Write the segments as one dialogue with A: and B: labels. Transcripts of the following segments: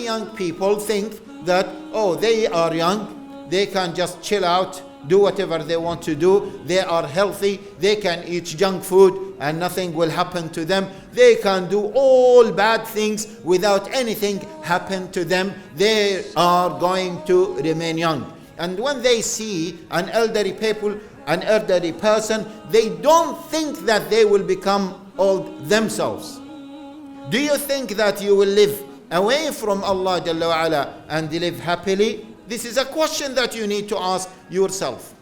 A: many young people think that, oh, they are young, they can just chill out, do whatever they want to do, they are healthy, they can eat junk food and nothing will happen to them, they can do all bad things without anything happen to them, they are going to remain young. And when they see an elderly person, they don't think that they will become old themselves. Do you think that you will live away from Allah Jalla wa Ala and live happily? This is a question that you need to ask yourself.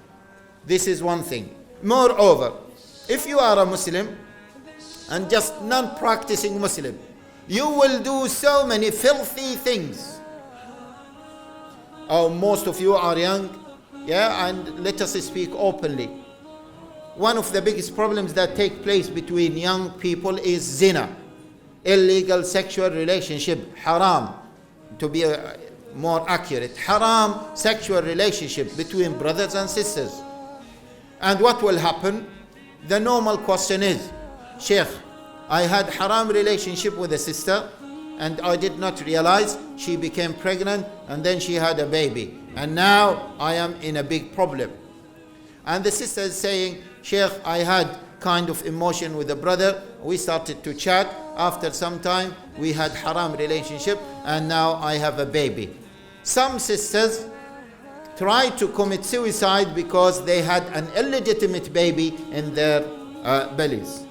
A: This is one thing. Moreover, if you are a Muslim and just non-practicing Muslim, you will do so many filthy things. Oh, most of you are young, and let us speak openly. One of the biggest problems that take place between young people is zina, illegal sexual relationship, haram, to be more accurate, haram sexual relationship between brothers and sisters. And what will happen? The normal question is, Sheikh, I had haram relationship with a sister and I did not realize she became pregnant and then she had a baby. And now I am in a big problem. And the sister is saying, Sheikh, I had kind of emotion with the brother. We started to chat. After some time, we had haram relationship and now I have a baby. Some sisters try to commit suicide because they had an illegitimate baby in their bellies.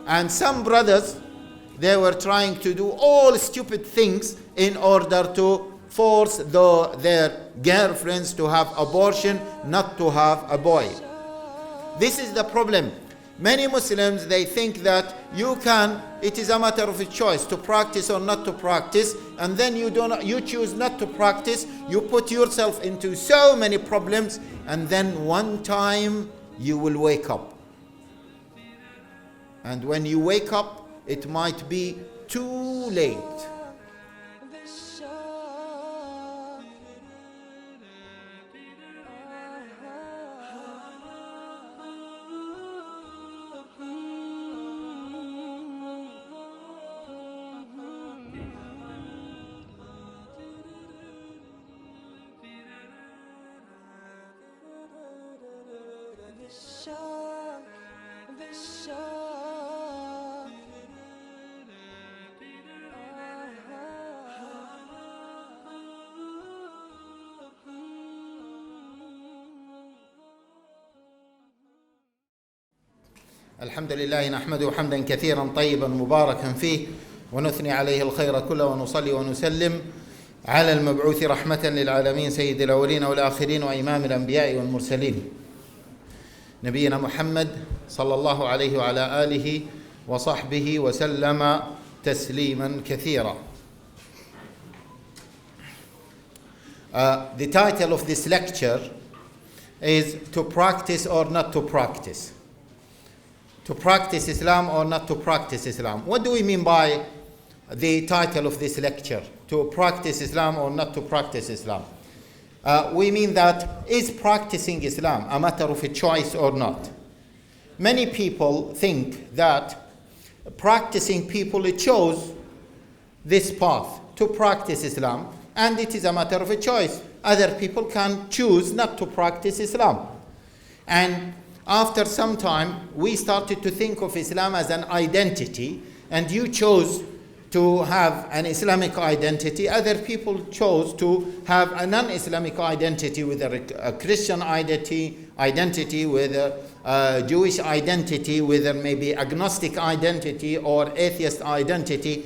A: And some brothers, they were trying to do all stupid things in order to force their girlfriends to have abortion, not to have a boy. This is the problem. Many Muslims, they think that it is a matter of a choice to practice or not to practice, and then you choose not to practice, you put yourself into so many problems, and then one time you will wake up. And when you wake up, it might be too late. الحمد لله نحمده حمدا كثيرا طيبا مباركا فيه ونثني عليه الخير كله ونصلي ونسلم على المبعوث رحمة للعالمين سيد الأولين والآخرين وإمام الأنبياء والمرسلين نبينا محمد صلى الله عليه وعلى آله وصحبه وسلم تسليما كثيرا. The title of this lecture is To Practice or Not to Practice. To practice Islam or not to practice Islam. What do we mean by the title of this lecture? To practice Islam or not to practice Islam? We mean that is practicing Islam a matter of a choice or not? Many people think that practicing people chose this path to practice Islam and it is a matter of a choice. Other people can choose not to practice Islam. And after some time, we started to think of Islam as an identity, and you chose to have an Islamic identity. Other people chose to have a non-Islamic identity, with a Christian identity, with a Jewish identity, with a maybe agnostic identity or atheist identity.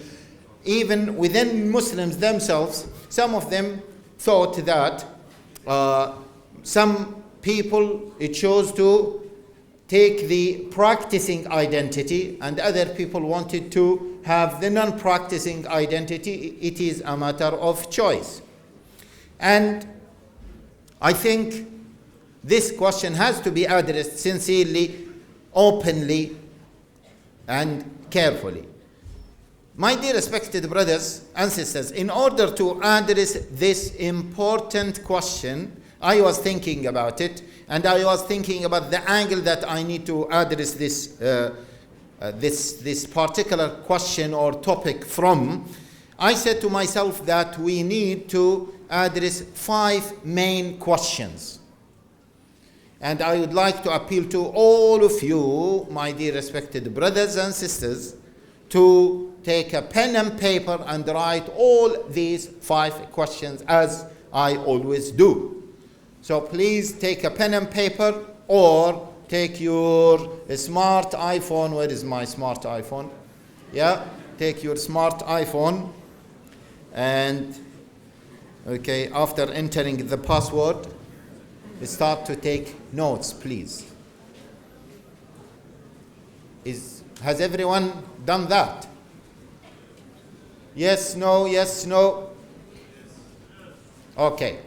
A: Even within Muslims themselves, some of them thought that some people chose to take the practicing identity and other people wanted to have the non-practicing identity. It is a matter of choice. And I think this question has to be addressed sincerely, openly, and carefully. My dear respected brothers and sisters, in order to address this important question, I was thinking about it, and I was thinking about the angle that I need to address this particular question or topic from. I said to myself that we need to address 5 main questions. And I would like to appeal to all of you, my dear respected brothers and sisters, to take a pen and paper and write all these 5 questions as I always do. So please take a pen and paper or take your smart iPhone. Where is my smart iPhone? Yeah, take your smart iPhone and, okay, after entering the password, start to take notes, please. Has everyone done that? Yes, no, yes, no. Okay.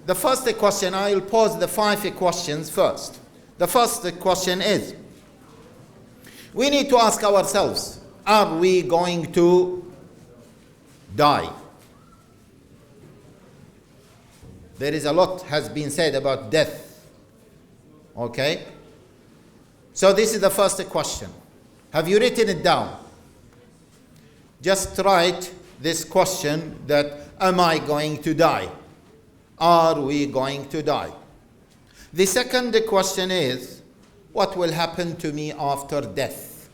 A: The first question, I will pose the 5 questions first. The first question is, we need to ask ourselves, are we going to die? There is a lot has been said about death. Okay? So this is the first question. Have you written it down? Just write this question that, am I going to die? Are we going to die? The second question is, what will happen to me after death?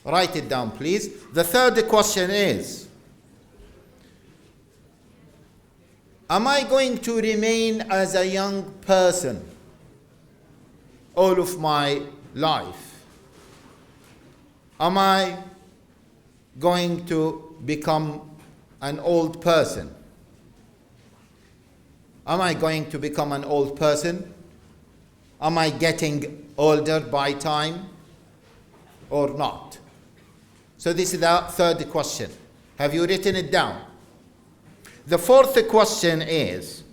A: Write it down, please. The third question is, am I going to remain as a young person all of my life? Am I going to become an old person? Am I going to become an old person? Am I getting older by time or not? So this is the third question. Have you written it down? The fourth question is,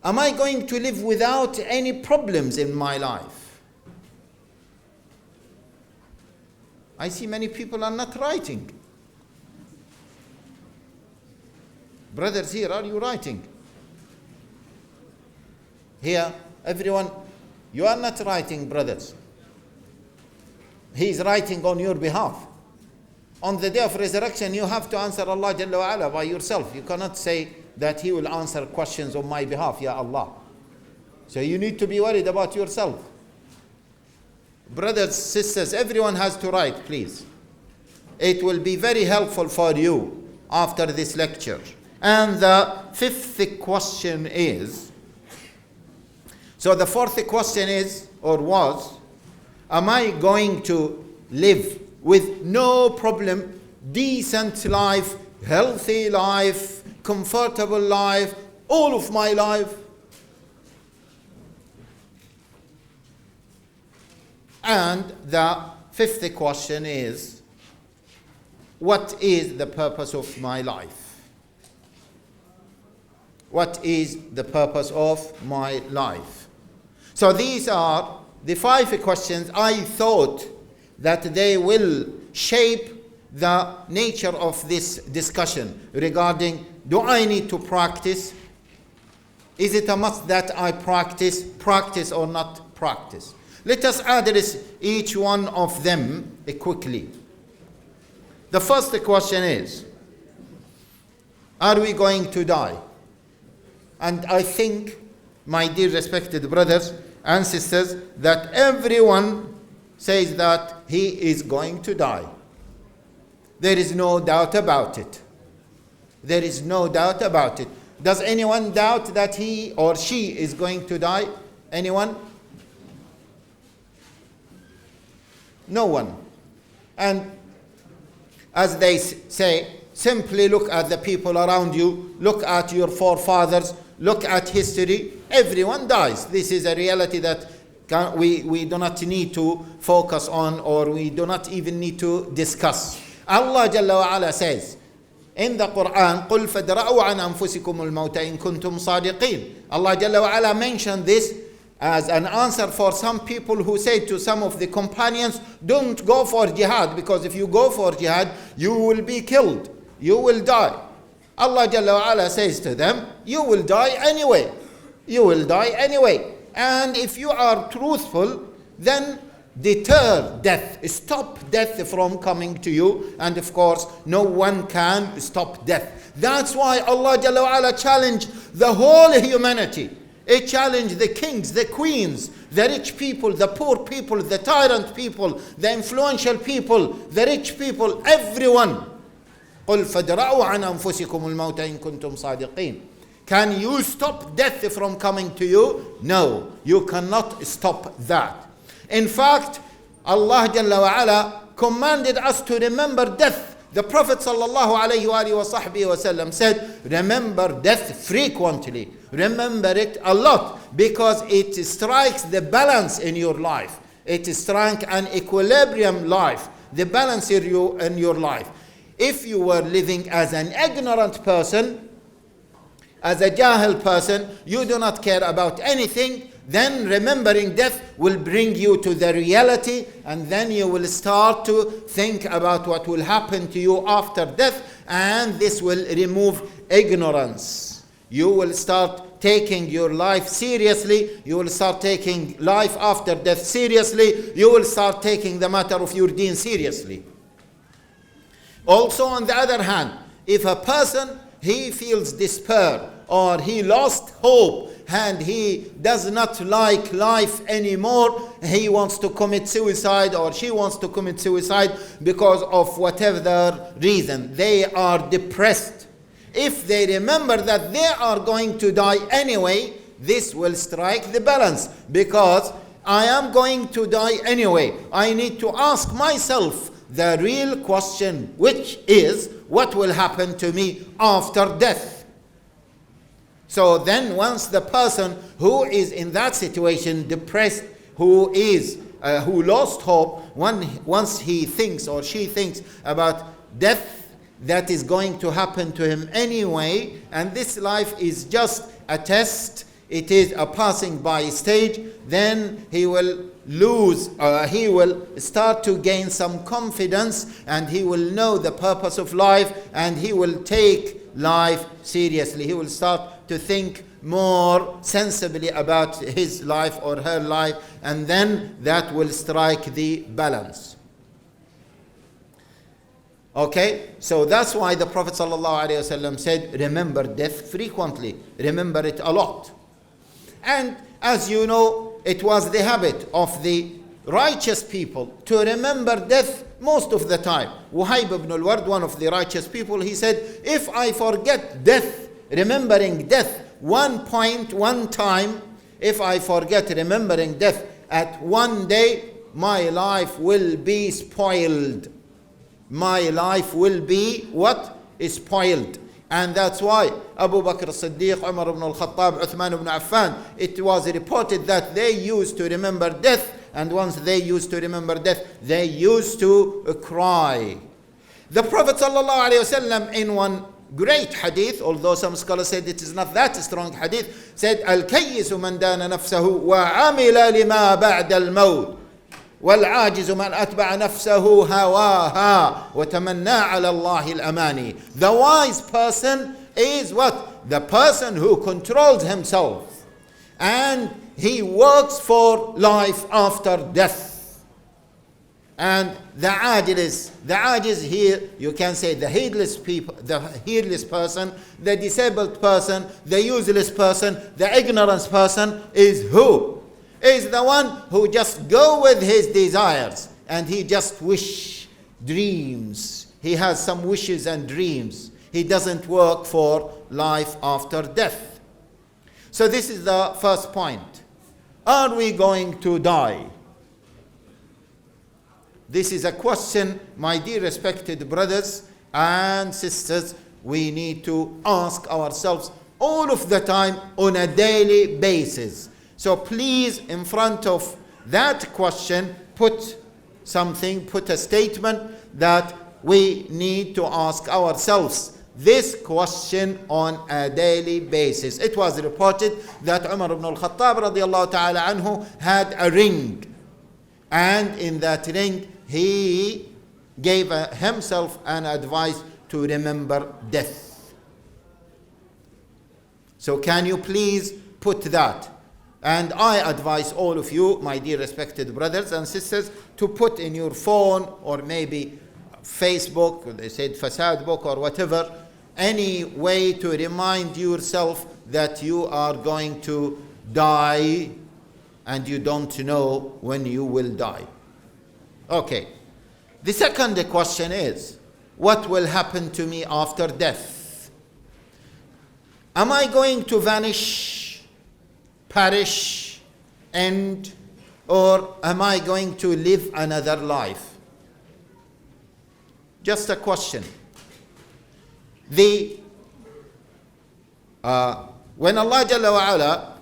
A: am I going to live without any problems in my life? I see many people are not writing. Brothers here, are you writing? Here, everyone, you are not writing, brothers. He is writing on your behalf. On the day of resurrection, you have to answer Allah Jalla wa Ala by yourself. You cannot say that He will answer questions on my behalf, Ya Allah. So you need to be worried about yourself. Brothers, sisters, everyone has to write, please. It will be very helpful for you after this lecture. And the fifth question is, so the fourth question is, or was, am I going to live with no problem, decent life, healthy life, comfortable life, all of my life? And the fifth question is, what is the purpose of my life? What is the purpose of my life? So these are the 5 questions. I thought that they will shape the nature of this discussion regarding, do I need to practice? Is it a must that I practice or not practice? Let us address each one of them quickly. The first question is, are we going to die? And I think, my dear respected brothers and sisters, that everyone says that he is going to die. There is no doubt about it. There is no doubt about it. Does anyone doubt that he or she is going to die? Anyone? No one. And as they say, simply look at the people around you, look at your forefathers, look at history. Everyone dies. This is a reality that we do not need to focus on, or we do not even need to discuss. Allah Jalla wa Ala says in the Quran, قُلْ فَدْرَأُوا عَنْ أَنفُسِكُمُ الْمَوْتَ إِن كُنْتُمْ صَادِقِينَ. Allah Jalla wa Ala mentioned this as an answer for some people who say to some of the companions, don't go for jihad, because if you go for jihad, you will be killed. You will die. Allah Jalla wa Ala says to them, you will die anyway. You will die anyway. And if you are truthful, then deter death, stop death from coming to you. And of course, no one can stop death. That's why Allah Jalla wa Ala challenged the whole humanity. It challenged the kings, the queens, the rich people, the poor people, the tyrant people, the influential people, the rich people, everyone. قُلْ فَادْرَأُوا عَنْ أَنفُسِكُمُ الْمَوْتَ إِن كُنْتُمْ صَادِقِينَ. Can you stop death from coming to you? No, you cannot stop that. In fact, Allah Jalla wa Ala commanded us to remember death. The Prophet sallallahu alayhi wa sahbihi wa sallam said, remember death frequently. Remember it a lot, because it strikes the balance in your life. It strikes an equilibrium life, the balance in your life. If you were living as an ignorant person, as a jahil person, you do not care about anything, then remembering death will bring you to the reality, and then you will start to think about what will happen to you after death, and this will remove ignorance. You will start taking your life seriously. You will start taking life after death seriously. You will start taking the matter of your deen seriously. Also, on the other hand, if a person, he feels despair or he lost hope and he does not like life anymore, he wants to commit suicide or she wants to commit suicide because of whatever reason, they are depressed. If they remember that they are going to die anyway, this will strike the balance, because I am going to die anyway. I need to ask myself the real question, which is, what will happen to me after death? So then once the person who is in that situation, depressed, who lost hope, once he thinks or she thinks about death that is going to happen to him anyway, and this life is just a test, it is a passing by stage, then he will he will start to gain some confidence, and he will know the purpose of life, and he will take life seriously. He will start to think more sensibly about his life or her life, and then that will strike the balance. Okay, so that's why the Prophet ﷺ said, remember death frequently, remember it a lot. And as you know, it was the habit of the righteous people to remember death most of the time. Wahib ibn al-Ward, one of the righteous people, he said, if I forget death, remembering death one time, if I forget remembering death at one day, my life will be spoiled. My life will be what? Spoiled. And that's why Abu Bakr as-Siddiq, Umar ibn al-Khattab, Uthman ibn Affan, it was reported that they used to remember death, and once they used to remember death, they used to cry. The Prophet ﷺ, in one great hadith, although some scholars said it is not that strong hadith, said, Al-Kayyisu man dana nafsahu wa amila lima ba'da al-mawt. والعاجز من أتبع نفسه هواها وتمنى على الله الأماني. The wise person is what? The person who controls himself and he works for life after death. And the ajiz here, you can say the heedless people, the heedless person, the disabled person, the useless person, the ignorant person is who? Is the one who just go with his desires and he just dreams. He has some wishes and dreams. He doesn't work for life after death. So this is the first point. Are we going to die? This is a question, my dear respected brothers and sisters, we need to ask ourselves all of the time on a daily basis. So please, in front of that question, put a statement that we need to ask ourselves this question on a daily basis. It was reported that Umar ibn al-Khattab radiallahu ta'ala anhu had a ring. And in that ring, he gave himself an advice to remember death. So can you please put that? And I advise all of you, my dear respected brothers and sisters, to put in your phone or maybe Facebook, they said Fasad book or whatever, any way to remind yourself that you are going to die and you don't know when you will die. Okay. The second question is, what will happen to me after death? Am I going to vanish, perish, end, or am I going to live another life? Just a question. When Allah Jalla wa Ala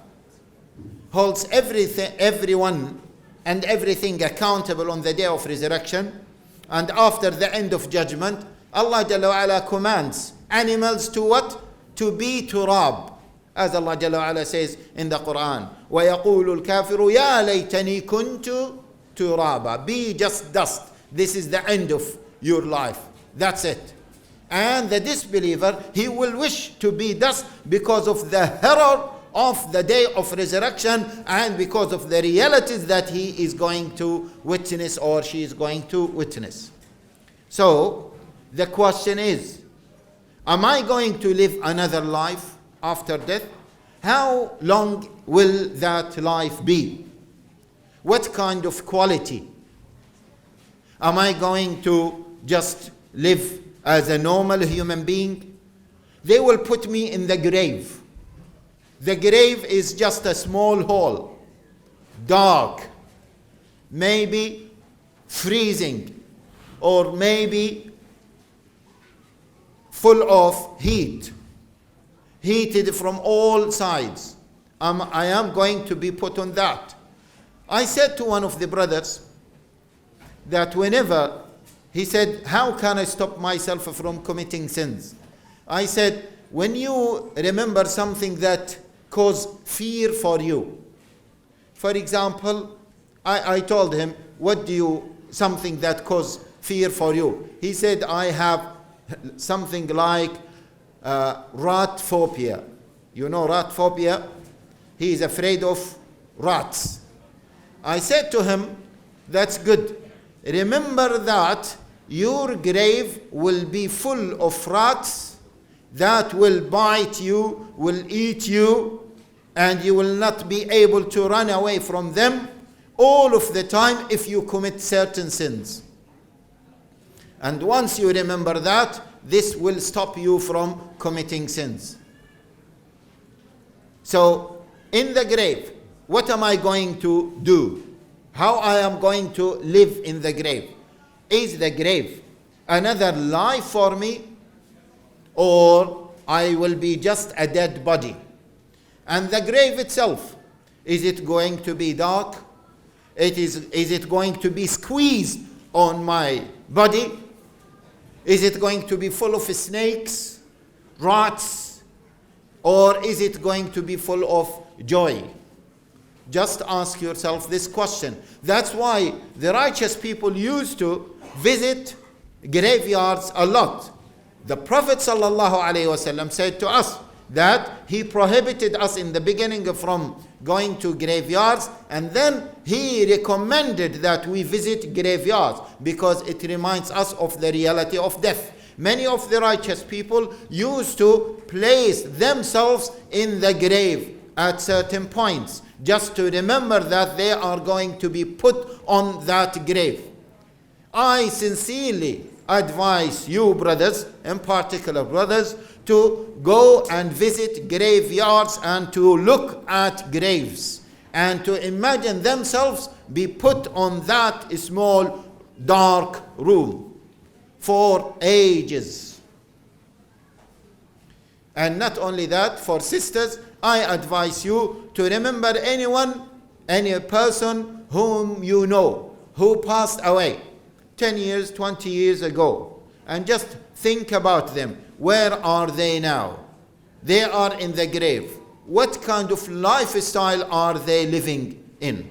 A: holds everyone and everything accountable on the day of resurrection, and after the end of judgment, Allah Jalla wa Ala commands animals to what? To be turab. As Allah Jalla wa Ala says in the Quran, وَيَقُولُ الْكَافِرُ يَا لَيْتَنِي كُنْتُ تُرَابًا. Be just dust. This is the end of your life. That's it. And the disbeliever, he will wish to be dust because of the horror of the day of resurrection and because of the realities that he is going to witness or she is going to witness. So, the question is, am I going to live another life after death? How long will that life be? What kind of quality? Am I going to just live as a normal human being? They will put me in the grave. The grave is just a small hole, dark, maybe freezing, or maybe full of heat, heated from all sides. I am going to be put on that. I said to one of the brothers that whenever he said, how can I stop myself from committing sins? I said, when you remember something that causes fear for you. For example, I told him, something that causes fear for you? He said, I have something like rat phobia. You know rat phobia? He is afraid of rats. I said to him, that's good. Remember that your grave will be full of rats that will bite you, will eat you, and you will not be able to run away from them all of the time if you commit certain sins. And once you remember that, this will stop you from committing sins. So, in the grave, what am I going to do? How I am going to live in the grave? Is the grave another life for me, or I will be just a dead body? And the grave itself, is it going to be dark? Is it going to be squeezed on my body? Is it going to be full of snakes, rats, or is it going to be full of joy? Just ask yourself this question. That's why the righteous people used to visit graveyards a lot. The Prophet ﷺ said to us that he prohibited us in the beginning from going to graveyards, and then he recommended that we visit graveyards because it reminds us of the reality of death. Many of the righteous people used to place themselves in the grave at certain points just to remember that they are going to be put on that grave. I sincerely advise you brothers, in particular brothers, to go and visit graveyards and to look at graves and to imagine themselves be put on that small dark room for ages. And not only that, for sisters, I advise you to remember any person whom you know who passed away 10 years, 20 years ago, and just think about them. Where are they now? They are in the grave. What kind of lifestyle are they living in?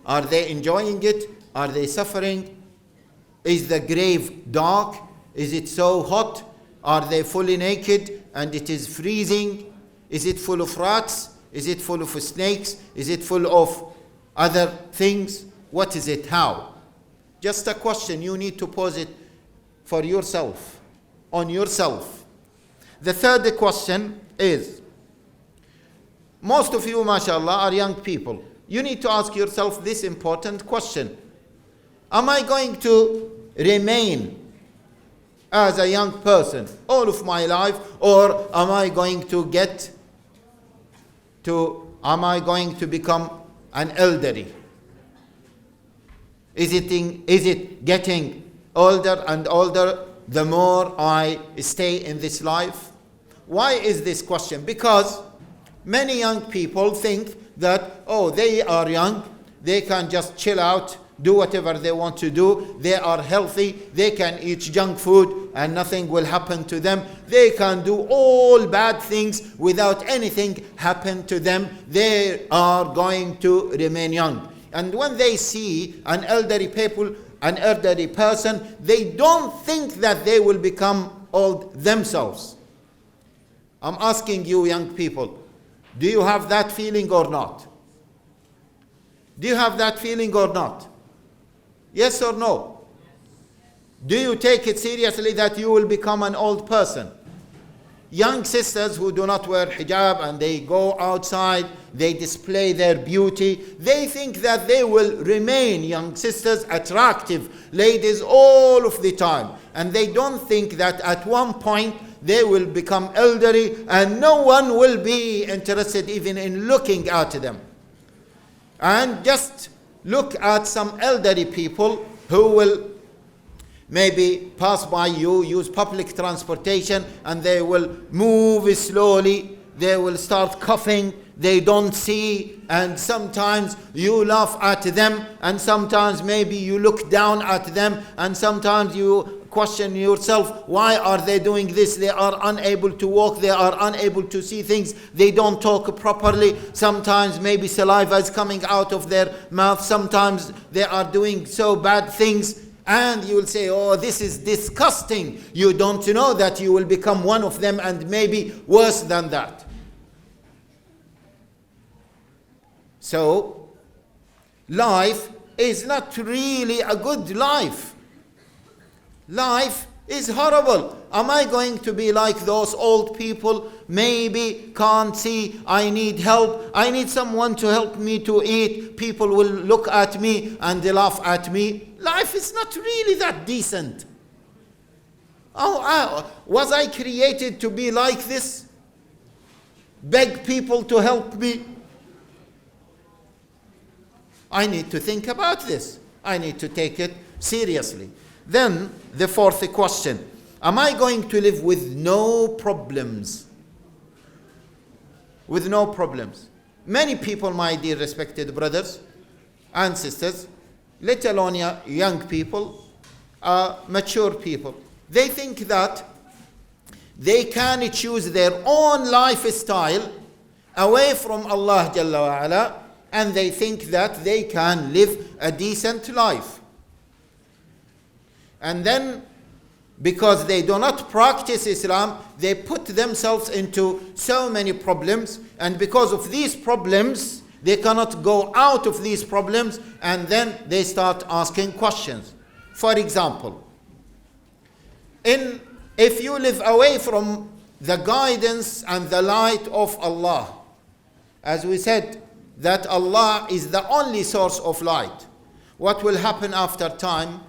A: Are they enjoying it? Are they suffering? Is the grave dark? Is it so hot? Are they fully naked and it is freezing? Is it full of rats? Is it full of snakes? Is it full of other things? What is it? How? Just a question. You need to pose it for yourself, on yourself. The third question is, most of you, mashallah, are young people. You need to ask yourself this important question. Am I going to remain as a young person all of my life, or am I going to become an elderly? Is it getting older and older the more I stay in this life? Why is this question? Because many young people think that, oh, they are young, they can just chill out, do whatever they want to do, they are healthy, they can eat junk food and nothing will happen to them, they can do all bad things without anything happen to them, they are going to remain young. And when they see an elderly person, they don't think that they will become old themselves. I'm asking you, young people, do you have that feeling or not? Do you have that feeling or not? Yes or no? Do you take it seriously that you will become an old person? Young sisters who do not wear hijab and they go outside, they display their beauty, they think that they will remain young sisters, attractive ladies all of the time. And they don't think that at one point they will become elderly and no one will be interested even in looking at them. And just look at some elderly people who will maybe pass by you, use public transportation, and they will move slowly, they will start coughing, they don't see, and sometimes you laugh at them, and sometimes maybe you look down at them, and sometimes you question yourself, why are they doing this? They are unable to walk, they are unable to see things, they don't talk properly, sometimes maybe saliva is coming out of their mouth, sometimes they are doing so bad things, and you will say, oh, this is disgusting. You don't know that you will become one of them and maybe worse than that. So, life is not really a good life. Life is horrible. Am I going to be like those old people? Maybe can't see, I need help, I need someone to help me to eat. People will look at me and they laugh at me. Life is not really that decent. Was I created to be like this? Beg people to help me? I need to think about this. I need to take it seriously. Then the fourth question, am I going to live with no problems? With no problems. Many people, my dear respected brothers and sisters, let alone young people, mature people, they think that they can choose their own lifestyle away from Allah Jalla wa Ala, and they think that they can live a decent life. And then, because they do not practice Islam, they put themselves into so many problems, and because of these problems, they cannot go out of these problems, and then they start asking questions. For example, if you live away from the guidance and the light of Allah, as we said, that Allah is the only source of light, what will happen after time?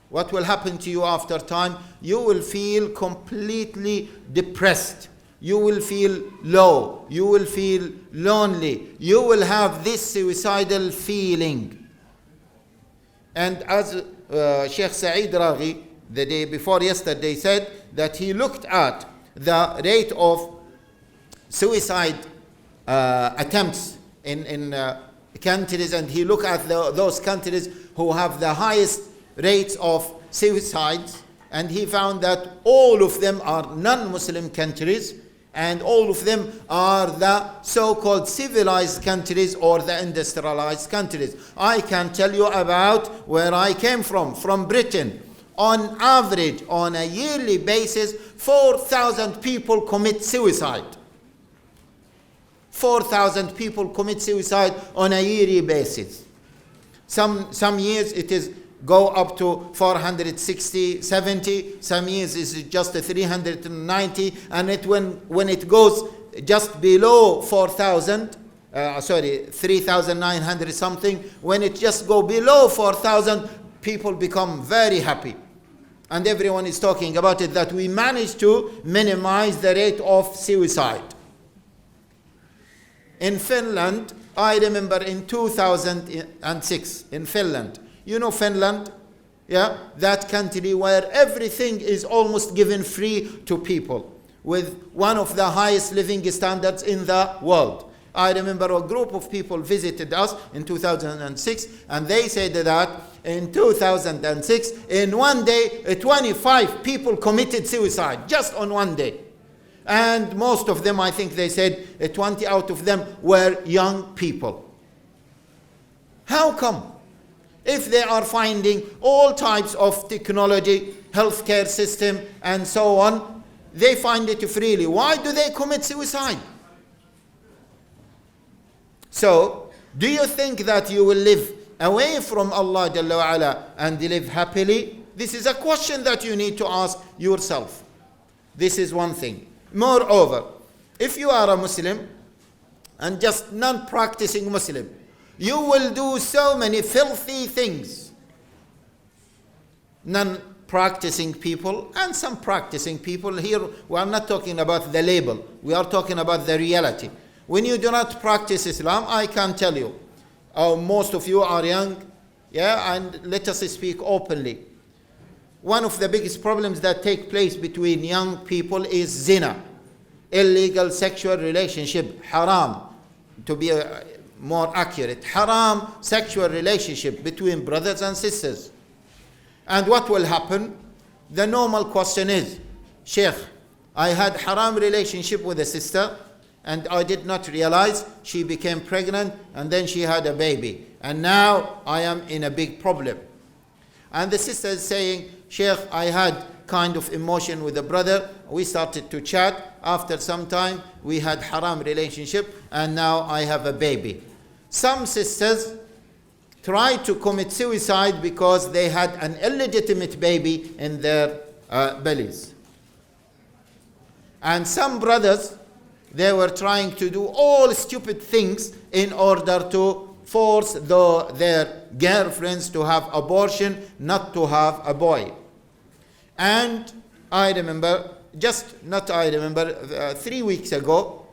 A: What will happen to you after time? You will feel completely depressed. You will feel low. You will feel lonely. You will have this suicidal feeling. And as Sheikh Saeed Raghi, the day before yesterday, said that he looked at the rate of suicide attempts in countries, and he looked at those countries who have the highest rates of suicides, and he found that all of them are non-Muslim countries, and all of them are the so-called civilized countries or the industrialized countries. I can tell you about where I came from Britain. On average, on a yearly basis, 4,000 people commit suicide. 4,000 people commit suicide on a yearly basis. Some years it is go up to 460, 70. Some years is just 390. And when it goes just below 4,000, 3,900 something, when it just go below 4,000, people become very happy. And everyone is talking about it, that we managed to minimize the rate of suicide. In Finland, I remember in 2006, in Finland, you know Finland? Yeah, that country where everything is almost given free to people, with one of the highest living standards in the world. I remember a group of people visited us in 2006, and they said that in 2006, in one day, 25 people committed suicide, just on one day. And most of them, I think they said 20 out of them were young people. How come? If they are finding all types of technology, healthcare system, and so on, they find it freely. Why do they commit suicide? So, do you think that you will live away from Allah Jalla wa Ala and live happily? This is a question that you need to ask yourself. This is one thing. Moreover, if you are a Muslim and just non-practicing Muslim, you will do so many filthy things. Non-practicing people and some practicing people. Here we are not talking about the label. We are talking about the reality. When you do not practice Islam, I can tell you, most of you are young, yeah, and let us speak openly. One of the biggest problems that take place between young people is zina, illegal sexual relationship, haram, to be more accurate, haram sexual relationship between brothers and sisters. And what will happen? The normal question is, Sheikh, I had haram relationship with a sister, and I did not realize she became pregnant, and then she had a baby. And now I am in a big problem. And the sister is saying, Sheikh, I had kind of emotion with the brother. We started to chat. After some time, we had haram relationship, and now I have a baby. Some sisters try to commit suicide because they had an illegitimate baby in their bellies. And some brothers, they were trying to do all stupid things in order to force their girlfriends to have abortion, not to have a boy. And I remember, 3 weeks ago,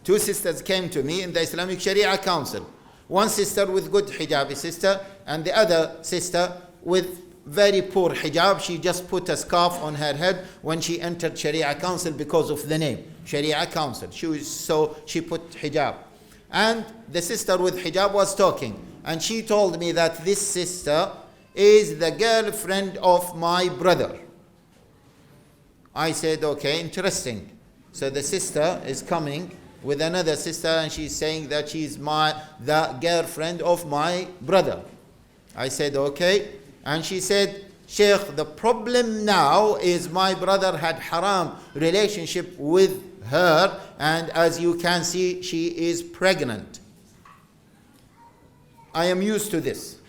A: two sisters came to me in the Islamic Sharia Council. One sister with good hijab sister, and the other sister with very poor hijab. She just put a scarf on her head when she entered Sharia Council because of the name, Sharia Council. She put hijab. And the sister with hijab was talking, and she told me that this sister is the girlfriend of my brother. I said, okay, interesting. So the sister is coming with another sister, and she's saying that she's the girlfriend of my brother. I said, okay. And she said, Sheikh, the problem now is my brother had haram relationship with her, and as you can see, she is pregnant. I am used to this.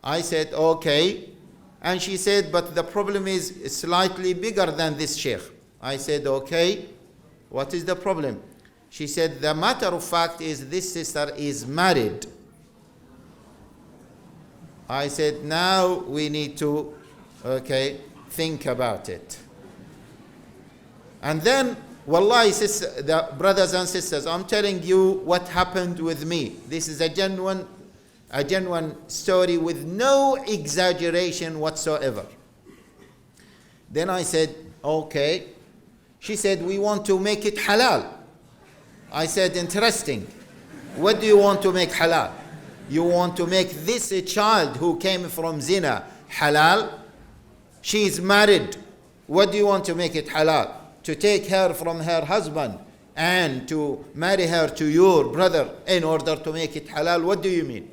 A: I said, okay. And she said, but the problem is slightly bigger than this, Sheikh. I said, okay. What is the problem? She said, the matter of fact is this sister is married. I said, now we need to, think about it. And then, wallahi, the brothers and sisters, I'm telling you what happened with me. This is a genuine story with no exaggeration whatsoever. Then I said, okay. She said, we want to make it halal. I said, interesting. What do you want to make halal? You want to make this a child who came from zina halal? She is married. What do you want to make it halal? To take her from her husband and to marry her to your brother in order to make it halal? What do you mean?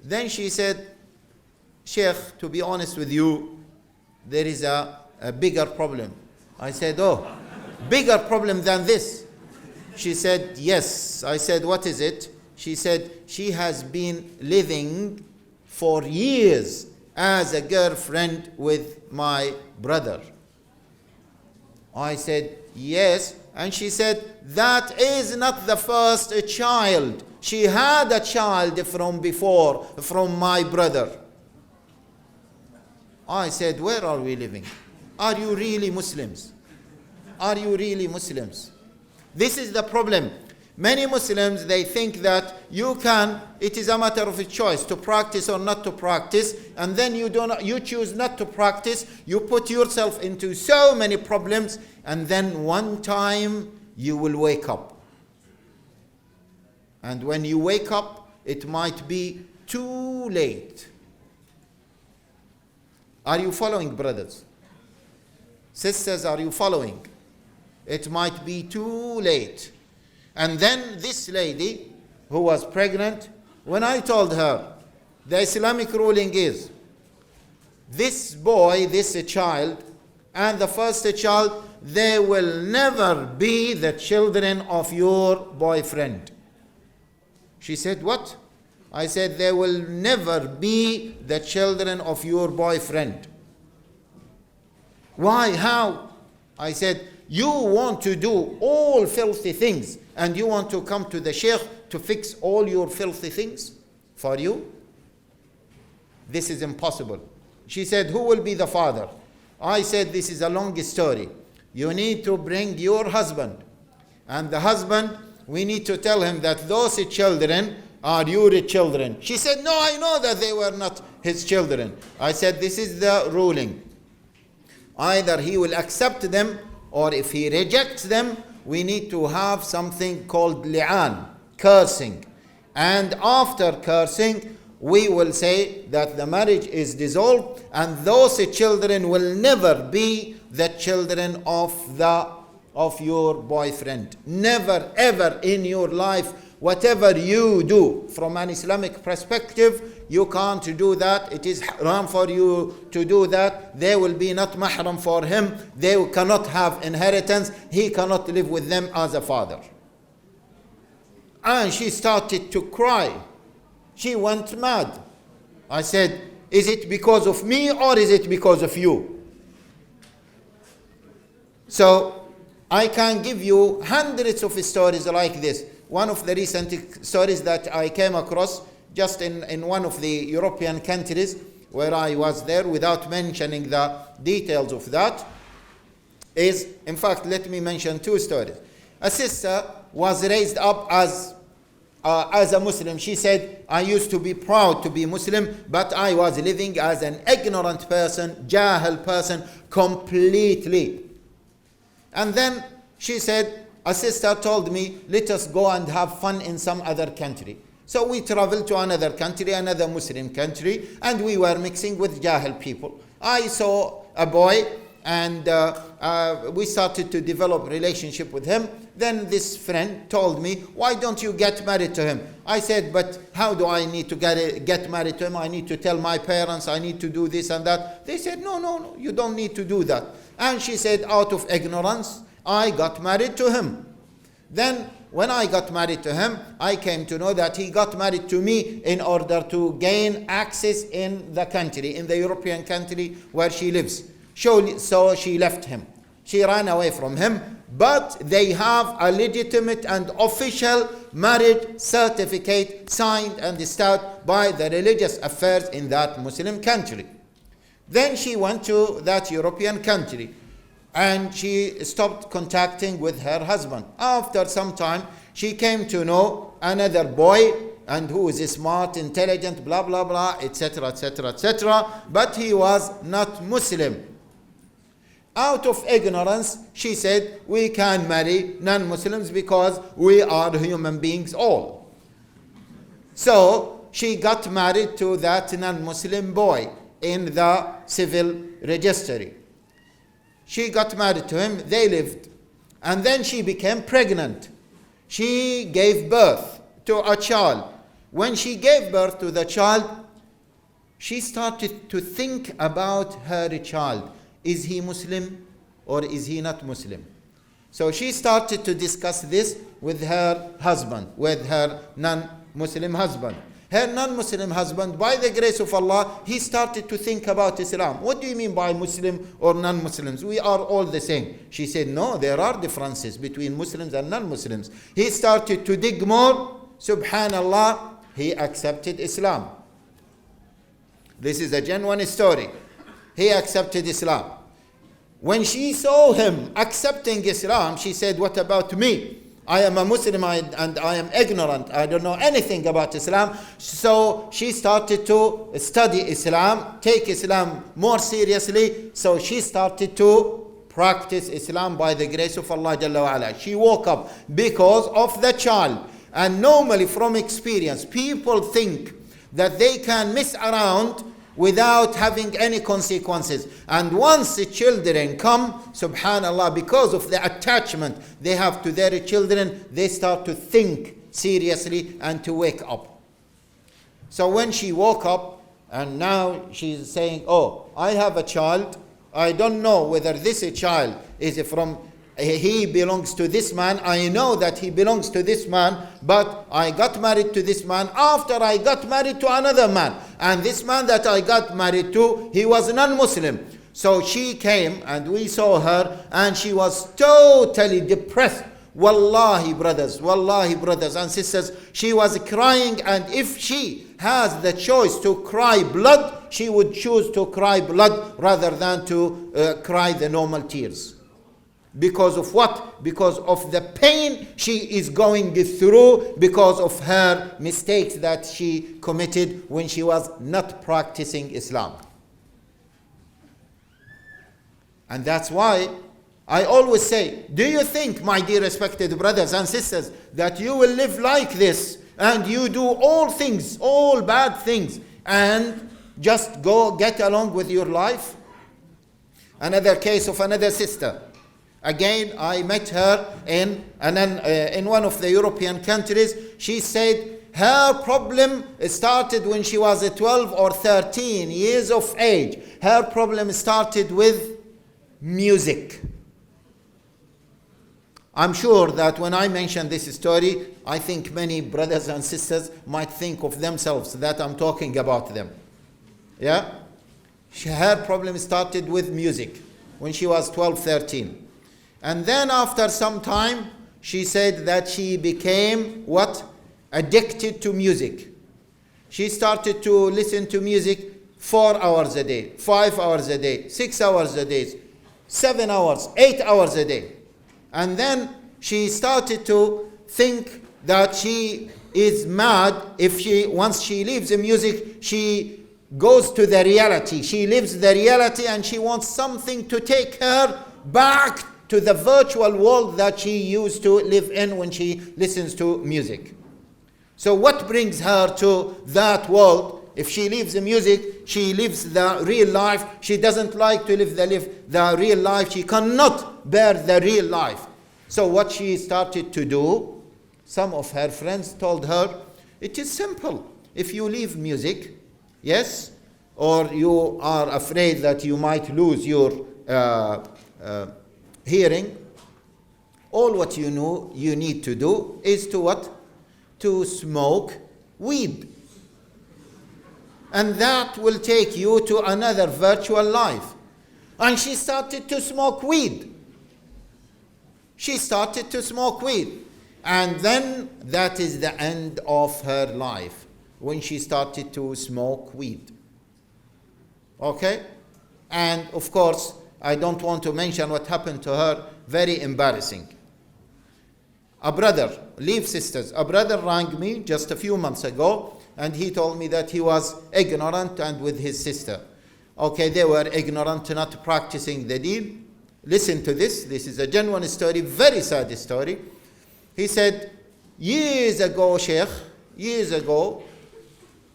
A: Then she said, Sheikh, to be honest with you, there is a bigger problem. I said, oh, bigger problem than this. She said, yes. I said, what is it? She said, she has been living for years as a girlfriend with my brother. I said, yes. And she said, that is not the first child. She had a child from before, from my brother. I said, where are we living? Are you really Muslims? Are you really Muslims? This is the problem. Many Muslims, they think that it is a matter of a choice to practice or not to practice, and then you choose not to practice, you put yourself into so many problems, and then one time you will wake up. And when you wake up, it might be too late. Are you following, brothers? Sisters, are you following? It might be too late. And then this lady who was pregnant, when I told her, the Islamic ruling is, this boy, this child, and the first child, they will never be the children of your boyfriend. She said, what? I said, they will never be the children of your boyfriend. Why? How? I said, you want to do all filthy things and you want to come to the sheikh to fix all your filthy things for you? This is impossible. She said, who will be the father? I said, this is a long story. You need to bring your husband. And the husband, we need to tell him that those children are your children. She said, no, I know that they were not his children. I said, this is the ruling. Either he will accept them, or if he rejects them, we need to have something called li'an, cursing. And after cursing, we will say that the marriage is dissolved, and those children will never be the children of your boyfriend. Never, ever in your life, whatever you do from an Islamic perspective, you can't do that. It is haram for you to do that. They will be not mahram for him. They cannot have inheritance. He cannot live with them as a father. And she started to cry. She went mad. I said, is it because of me or is it because of you? So I can give you hundreds of stories like this. One of the recent stories that I came across just in one of the European countries where I was there, without mentioning the details of that, is, in fact, let me mention two stories. A sister was raised up as a Muslim. She said, I used to be proud to be Muslim, but I was living as an ignorant person, jahil person, completely. And then she said, a sister told me, let us go and have fun in some other country. So we traveled to another country, another Muslim country, and we were mixing with Jahil people. I saw a boy, and we started to develop relationship with him. Then this friend told me, why don't you get married to him? I said, but how do I need to get married to him? I need to tell my parents, I need to do this and that. They said, no, you don't need to do that. And she said, out of ignorance, I got married to him. Then when I got married to him, I came to know that he got married to me in order to gain access in the country, in the European country where she lives. So she left him. She ran away from him, but they have a legitimate and official marriage certificate signed and stamped by the religious affairs in that Muslim country. Then she went to that European country and she stopped contacting with her husband. After some time, she came to know another boy, and who is smart, intelligent, blah, blah, blah, etc., etc., etc., but he was not Muslim. Out of ignorance, she said, we can marry non-Muslims because we are human beings all. So she got married to that non-Muslim boy in the civil registry. She got married to him, they lived. And then she became pregnant. She gave birth to a child. When she gave birth to the child, she started to think about her child. Is he Muslim or is he not Muslim? So she started to discuss this with her husband, with her non-Muslim husband. Her non-Muslim husband, by the grace of Allah, he started to think about Islam. What do you mean by Muslim or non-Muslims? We are all the same. She said, no, there are differences between Muslims and non-Muslims. He started to dig more. Subhanallah, he accepted Islam. This is a genuine story. He accepted Islam. When she saw him accepting Islam, she said, what about me? I am a Muslim and I am ignorant. I don't know anything about Islam. So she started to study Islam, take Islam more seriously. So she started to practice Islam by the grace of Allah Jalla wa Ala. She woke up because of the child. And normally from experience, people think that they can mess around without having any consequences. And once the children come, subhanallah, because of the attachment they have to their children, they start to think seriously and to wake up. So when she woke up, and now she's saying, oh, I have a child. I don't know whether this child is from, he belongs to this man. I know that he belongs to this man, but I got married to this man after I got married to another man. And this man that I got married to, he was non-Muslim. So she came and we saw her and she was totally depressed. Wallahi brothers and sisters, she was crying, and if she has the choice to cry blood, she would choose to cry blood rather than to cry the normal tears. Because of what? Because of the pain she is going through because of her mistakes that she committed when she was not practicing Islam. And that's why I always say, do you think, my dear respected brothers and sisters, that you will live like this and you do all things, all bad things, and just go get along with your life? Another case of another sister. Again, I met her in one of the European countries. She said her problem started when she was 12 or 13 years of age. Her problem started with music. I'm sure that when I mention this story, I think many brothers and sisters might think of themselves that I'm talking about them. Yeah? Her problem started with music when she was 12, 13. And then after some time, she said that she became what? Addicted to music. She started to listen to music 4 hours a day, 5 hours a day, 6 hours a day, 7 hours, 8 hours a day. And then she started to think that she is mad if once she leaves the music, she goes to the reality. She lives the reality and she wants something to take her back to the virtual world that she used to live in when she listens to music. So what brings her to that world? If she leaves the music, she lives the real life. She doesn't like to live the real life. She cannot bear the real life. So what she started to do, some of her friends told her, it is simple. If you leave music, yes, or you are afraid that you might lose your hearing, all what you need to do is to what? To smoke weed. And that will take you to another virtual life. And she started to smoke weed. She started to smoke weed. And then that is the end of her life, when she started to smoke weed. Okay? And of course, I don't want to mention what happened to her. Very embarrassing. A brother, leave sisters, a brother rang me just a few months ago, and he told me that he was ignorant and with his sister. Okay, they were ignorant, not practicing the deen. Listen to this. This is a genuine story, very sad story. He said, years ago, Sheikh, years ago,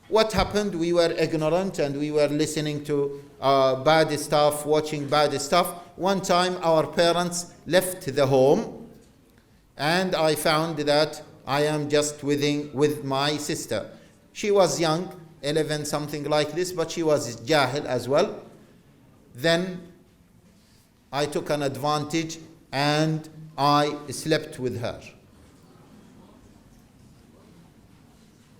A: what happened? We were ignorant and we were listening to bad stuff, watching bad stuff. One time our parents left the home, and I found that I am just with my sister. She was young, 11, something like this, but she was jahil as well. Then I took an advantage and I slept with her.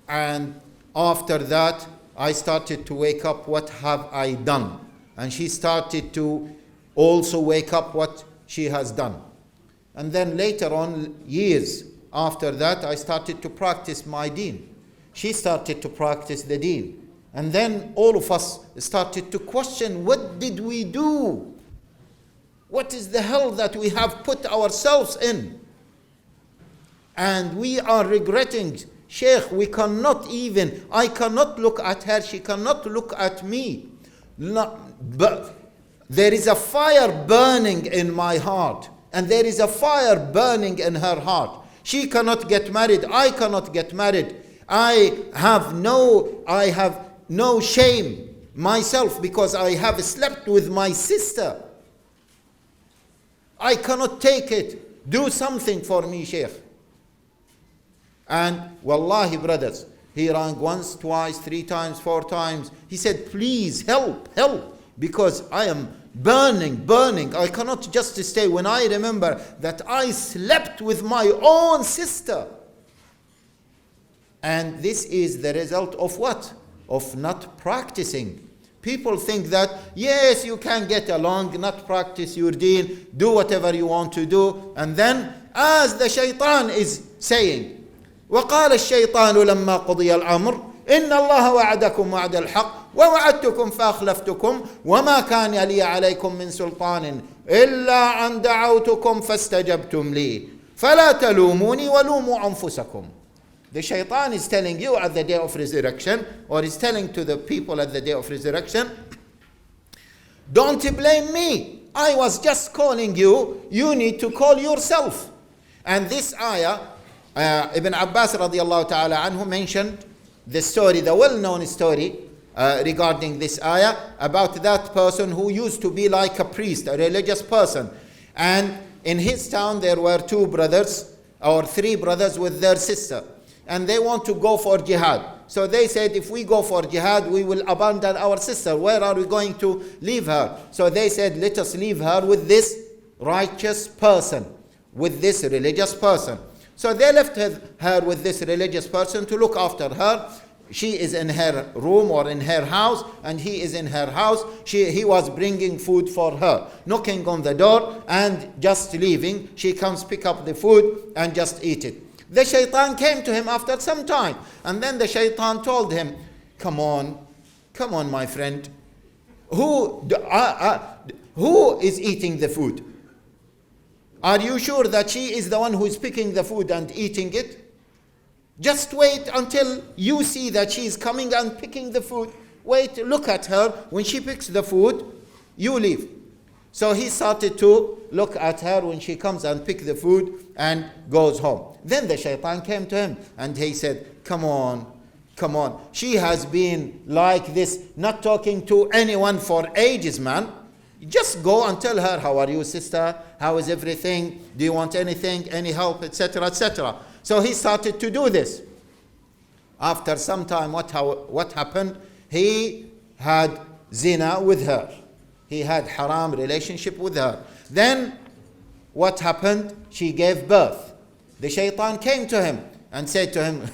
A: And after that, I started to wake up, what have I done? And she started to also wake up what she has done. And then later on, years after that, I started to practice my deen. She started to practice the deen. And then all of us started to question, what did we do? What is the hell that we have put ourselves in? And we are regretting, Sheikh, I cannot look at her, she cannot look at me. But there is a fire burning in my heart, and there is a fire burning in her heart. She cannot get married, I cannot get married. I have no shame myself because I have slept with my sister. I cannot take it. Do something for me, Sheikh. And wallahi, brothers, he rang once, twice, 3 times, 4 times. He said, please help, because I am burning. I cannot just stay. When I remember that I slept with my own sister. And this is the result of what? Of not practicing. People think that, yes, you can get along, not practice your deen, do whatever you want to do. And then, as the shaitan is saying, وقال الشيطان لما قضي الأمر إن الله وعدكم وعد الحق ووعدتكم فأخلفتكم وما كان لي عليكم من سلطان إلا أن دعوتكم فاستجبتم لي فلا تلوموني ولوموا أنفسكم. The shaitan is telling you at the day of resurrection, or is telling to the people at the day of resurrection, don't blame me. I was just calling you. You need to call yourself. And this ayah, Ibn Abbas radiallahu ta'ala anhu mentioned the story, the well-known story regarding this ayah about that person who used to be like a priest, a religious person. And in his town there were 2 brothers or 3 brothers with their sister. And they want to go for jihad. So they said, if we go for jihad, we will abandon our sister. Where are we going to leave her? So they said, let us leave her with this righteous person, with this religious person. So they left her with this religious person to look after her. She is in her room or in her house, and he is in her house. He was bringing food for her, knocking on the door and just leaving. She comes pick up the food and just eat it. The shaitan came to him after some time, and then the shaitan told him, come on my friend, who is eating the food? Are you sure that she is the one who is picking the food and eating it? Just wait until you see that she is coming and picking the food. Wait, look at her. When she picks the food, you leave. So he started to look at her when she comes and pick the food and goes home. Then the shaitan came to him and he said, come on. She has been like this, not talking to anyone for ages, man. Just go and tell her, how are you, sister? How is everything? Do you want anything, any help, etc., etc. So he started to do this. After some time, what happened? He had zina with her. He had haram relationship with her. Then what happened? She gave birth. The shaitan came to him and said to him,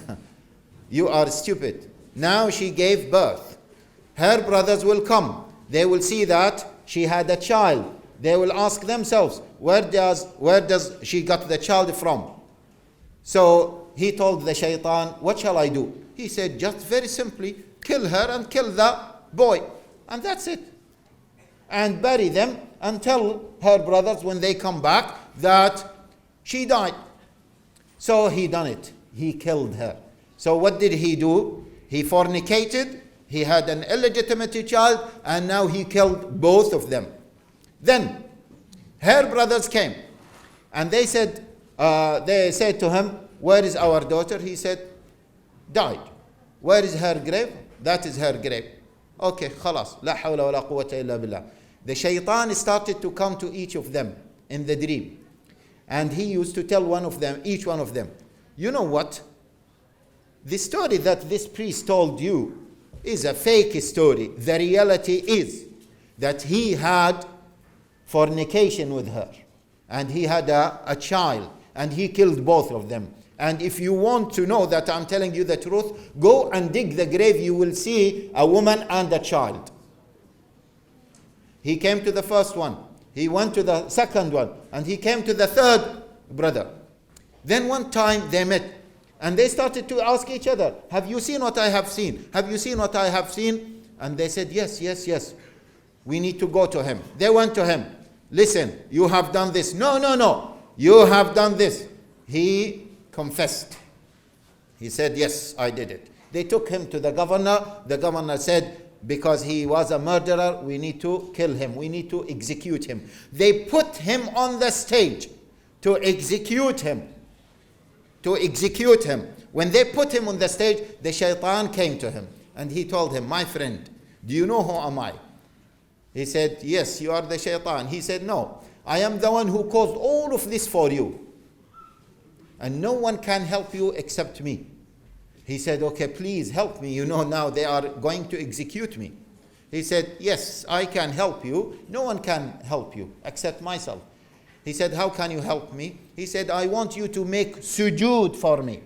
A: you are stupid. Now she gave birth. Her brothers will come. They will see that she had a child. They will ask themselves, where does she got the child from? So he told the shaitan, what shall I do? He said, just very simply, kill her and kill the boy. And that's it. And bury them and tell her brothers when they come back that she died. So he done it. He killed her. So what did he do? He fornicated. He had an illegitimate child, and now he killed both of them. Then her brothers came, and they said to him, where is our daughter? He said, died. Where is her grave? That is her grave. Okay, khalas. La hawla wa la quwwata illa billah. The shaitan started to come to each of them in the dream. And he used to tell each one of them, you know what? The story that this priest told you is a fake story. The reality is that he had fornication with her. and he had a child, and he killed both of them. And if you want to know that I'm telling you the truth, go and dig the grave. You will see a woman and a child. He came to the first one. He went to the second one. And he came to the third brother. Then one time they met. And they started to ask each other, have you seen what I have seen? Have you seen what I have seen? And they said, yes, yes, yes. We need to go to him. They went to him. Listen, you have done this. No, no, no. You have done this. He confessed. He said, yes, I did it. They took him to the governor. The governor said, because he was a murderer, we need to kill him. We need to execute him. They put him on the stage to execute him. To execute him. When they put him on the stage, the shaitan came to him. And he told him, my friend, do you know who am I? He said, yes, you are the shaitan. He said, no, I am the one who caused all of this for you. And no one can help you except me. He said, okay, please help me. You know, now they are going to execute me. He said, yes, I can help you. No one can help you except myself. He said, how can you help me? He said, I want you to make sujood for me.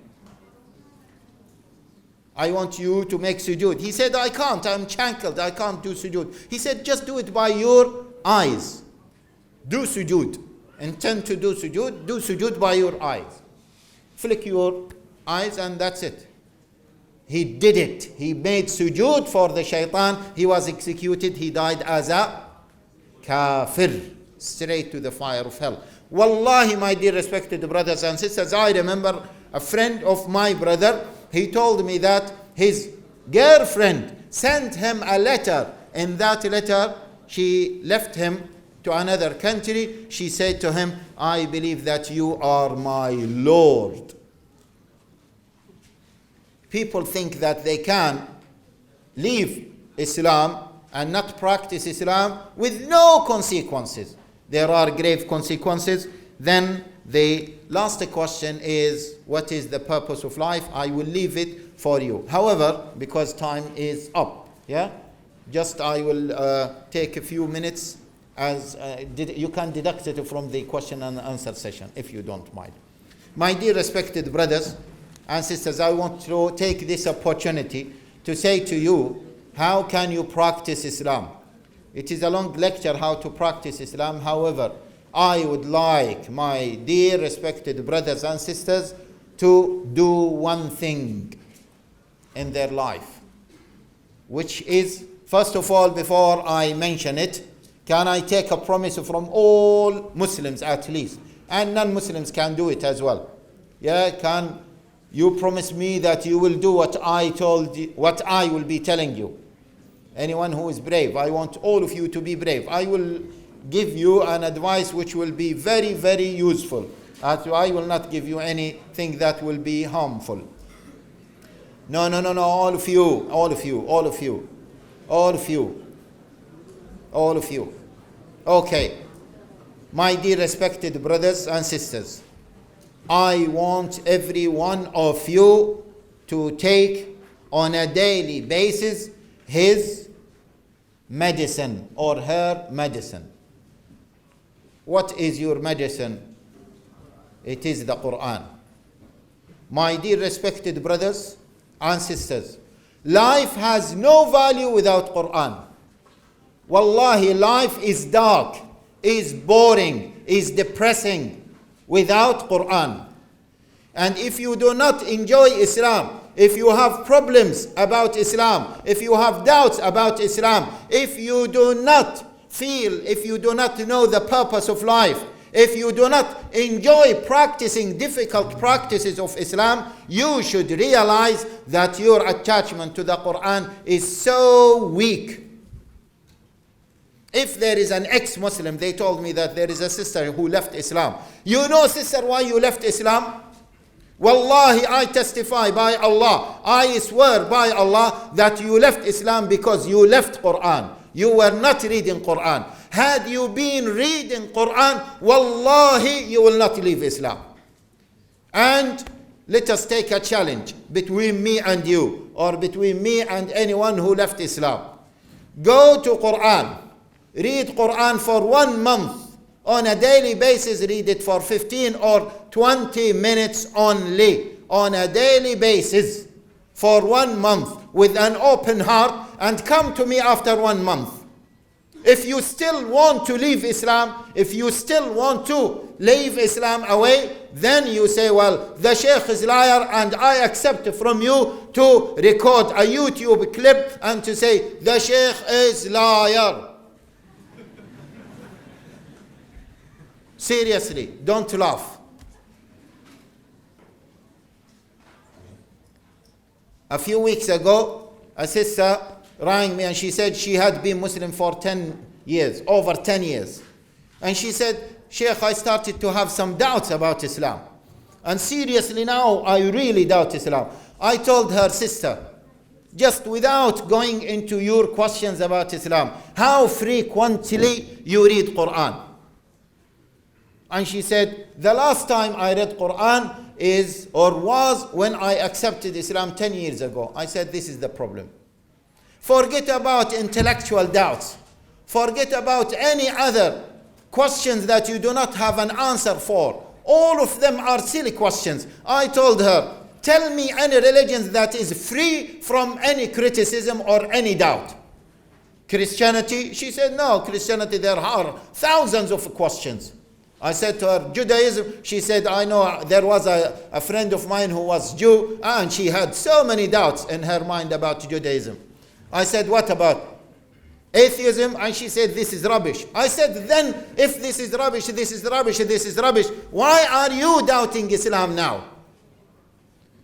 A: I want you to make sujood. He said, I can't. I'm shackled. I can't do sujood. He said, just do it by your eyes. Do sujood. Intend to do sujood by your eyes. Flick your eyes and that's it. He did it. He made sujood for the shaitan. He was executed. He died as a kafir, straight to the fire of hell. Wallahi, my dear respected brothers and sisters, I remember a friend of my brother. He told me that his girlfriend sent him a letter. In that letter, she left him to another country. She said to him, I believe that you are my Lord. People think that they can leave Islam and not practice Islam with no consequences. There are grave consequences. Then the last question is, what is the purpose of life? I will leave it for you. However, because time is up, just I will take a few minutes as you can deduct it from the question and answer session if you don't mind. My dear respected brothers and sisters, I want to take this opportunity to say to you, how can you practice Islam? It is a long lecture how to practice Islam. However, I would like my dear respected brothers and sisters to do one thing in their life, which is, first of all, before I mention it, can I take a promise from all Muslims at least, and non-Muslims can do it as well. Can you promise me that you will do what I told you, what I will be telling you? Anyone who is brave, I want all of you to be brave. I will give you an advice which will be very, very useful. I will not give you anything that will be harmful. No, all of you. Okay. My dear respected brothers and sisters, I want every one of you to take on a daily basis his medicine or her medicine. What is your medicine? It is the Quran. My dear respected brothers and sisters, life has no value without Quran. Wallahi, life is dark, is boring, is depressing without Quran. And if you do not enjoy Islam, if you have problems about Islam, if you have doubts about Islam, if you do not feel, if you do not know the purpose of life, if you do not enjoy practicing difficult practices of Islam, you should realize that your attachment to the Quran is so weak. If there is an ex-Muslim, they told me that there is a sister who left Islam. You know, sister, why you left Islam? Wallahi, I testify by Allah, I swear by Allah that you left Islam because you left Quran. You were not reading Quran. Had you been reading Quran, wallahi, you will not leave Islam. And let us take a challenge between me and you, or between me and anyone who left Islam. Go to Quran. Read Quran for 1 month On a daily basis, read it for 15 or 20 minutes only. On a daily basis for 1 month with an open heart, and come to me after 1 month. If you still want to leave Islam, if you still want to leave Islam away, then you say, well, the Sheikh is liar, and I accept from you to record a YouTube clip and to say, the Sheikh is liar. Seriously, don't laugh. A few weeks ago, a sister rang me and she said she had been Muslim for 10 years, over 10 years. And she said, Sheikh, I started to have some doubts about Islam. And seriously now, I really doubt Islam. I told her, sister, just without going into your questions about Islam, how frequently you read Quran? And she said, the last time I read Quran was when I accepted Islam 10 years ago. I said, this is the problem. Forget about intellectual doubts. Forget about any other questions that you do not have an answer for. All of them are silly questions. I told her, tell me any religion that is free from any criticism or any doubt. Christianity? She said, no, Christianity, there are thousands of questions. I said to her, Judaism? She said, I know there was a friend of mine who was Jew, and she had so many doubts in her mind about Judaism. I said, what about atheism? And she said, this is rubbish. I said, then if this is rubbish, this is rubbish, this is rubbish, why are you doubting Islam now?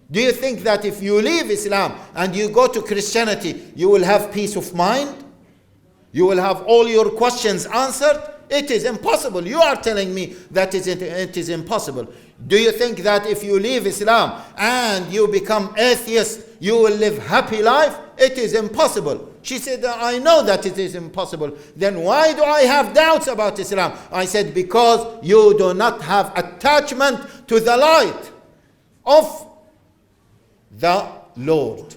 A: Do you think that if you leave Islam and you go to Christianity, you will have peace of mind? You will have all your questions answered? It is impossible. You are telling me that it is impossible. Do you think that if you leave Islam and you become atheist, you will live happy life? It is impossible. She said, I know that it is impossible. Then why do I have doubts about Islam? I said, because you do not have attachment to the light of the Lord,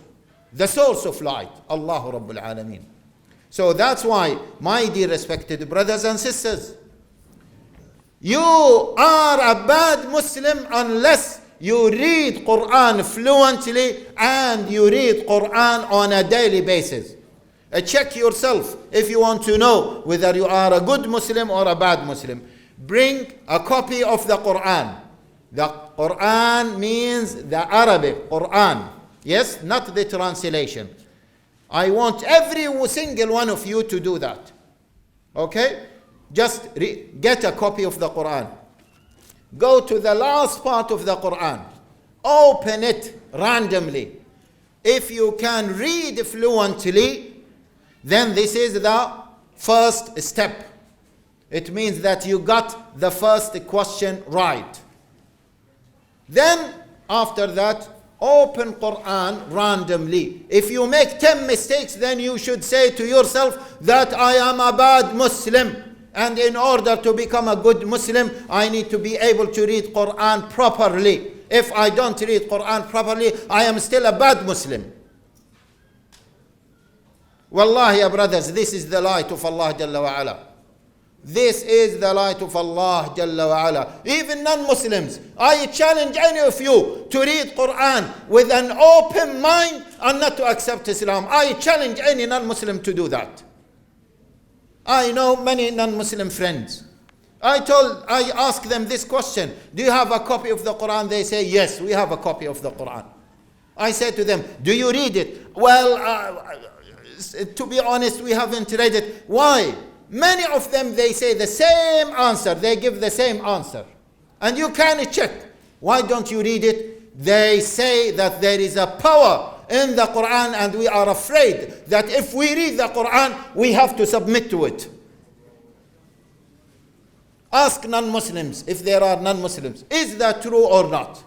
A: the source of light, Allahu Rabbul Alameen. So that's why, my dear respected brothers and sisters, you are a bad Muslim unless you read Quran fluently and you read Quran on a daily basis. Check yourself if you want to know whether you are a good Muslim or a bad Muslim. Bring a copy of the Quran. The Quran means the Arabic Quran. Yes, not the translation. I want every single one of you to do that. Okay? Just get a copy of the Quran. Go to the last part of the Quran. Open it randomly. If you can read fluently, then this is the first step. It means that you got the first question right. Then, after that, open Quran randomly. If you make 10 mistakes, then you should say to yourself that I am a bad Muslim. And in order to become a good Muslim, I need to be able to read Quran properly. If I don't read Quran properly, I am still a bad Muslim. Wallahi, ya brothers, this is the light of Allah Jalla wa Ala. This is the light of Allah Jalla wa Ala. Even non-Muslims, I challenge any of you to read Quran with an open mind and not to accept Islam. I challenge any non-Muslim to do that. I know many non-Muslim friends. I ask them this question, do you have a copy of the Quran? They say, yes, we have a copy of the Quran. I said to them, do you read it? Well, to be honest, we haven't read it. Why? Many of them, they say the same answer. They give the same answer. And you can check. Why don't you read it? They say that there is a power in the Quran and we are afraid that if we read the Quran, we have to submit to it. Ask non-Muslims, if there are non-Muslims, is that true or not?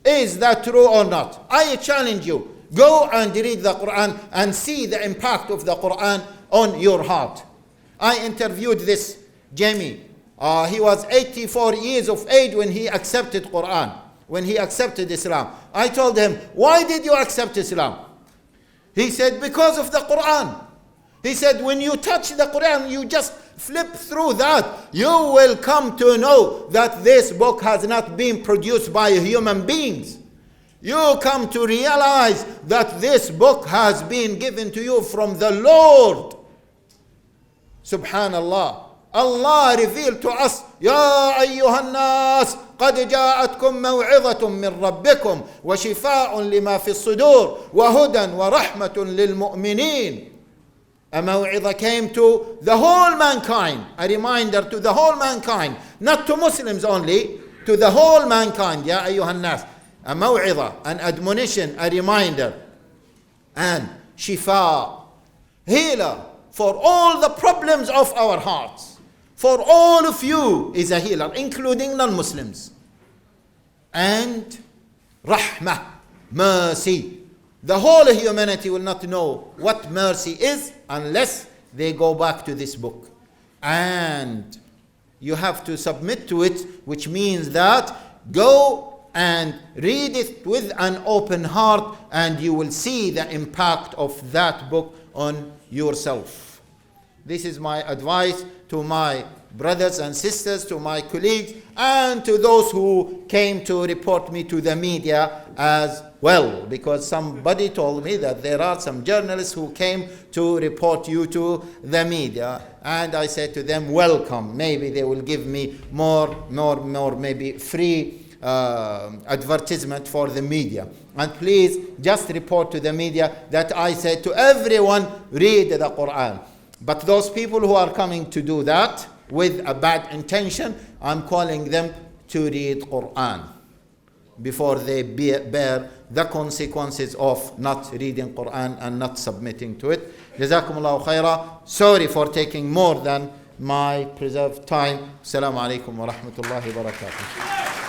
A: Is that true or not? I challenge you. Go and read the Quran and see the impact of the Quran on your heart. I interviewed this Jamie. He was 84 years of age when he accepted Quran, when he accepted Islam. I told him, why did you accept Islam? He said, because of the Quran. He said, when you touch the Quran, you just flip through that, you will come to know that this book has not been produced by human beings. You come to realize that this book has been given to you from the Lord. Subhanallah. Allah revealed to us, يا أيها الناس قد جاءتكم موعظة من ربكم وشفاء لما في الصدور وهدى ورحمة للمؤمنين. A maw'idah came to the whole mankind, a reminder to the whole mankind, not to Muslims only, to the whole mankind. Ya ayyuhan nas. A maw'idah, an admonition, a reminder, and shifa, healer for all the problems of our hearts. For all of you is a healer, including non-Muslims. And rahmah, mercy. The whole humanity will not know what mercy is unless they go back to this book. And you have to submit to it, which means that go and read it with an open heart, and you will see the impact of that book on yourself. This is my advice to my brothers and sisters, to my colleagues, and to those who came to report me to the media as well, because somebody told me that there are some journalists who came to report you to the media, and I said to them, welcome. Maybe they will give me more maybe free advertisement for the media. And please just report to the media that I said to everyone, read the Quran. But those people who are coming to do that with a bad intention, I'm calling them to read Quran before they bear the consequences of not reading Quran and not submitting to it. Jazakumullahu khaira. Sorry for taking more than my preserved time. Assalamu alaikum wa rahmatullahi wa barakatuh.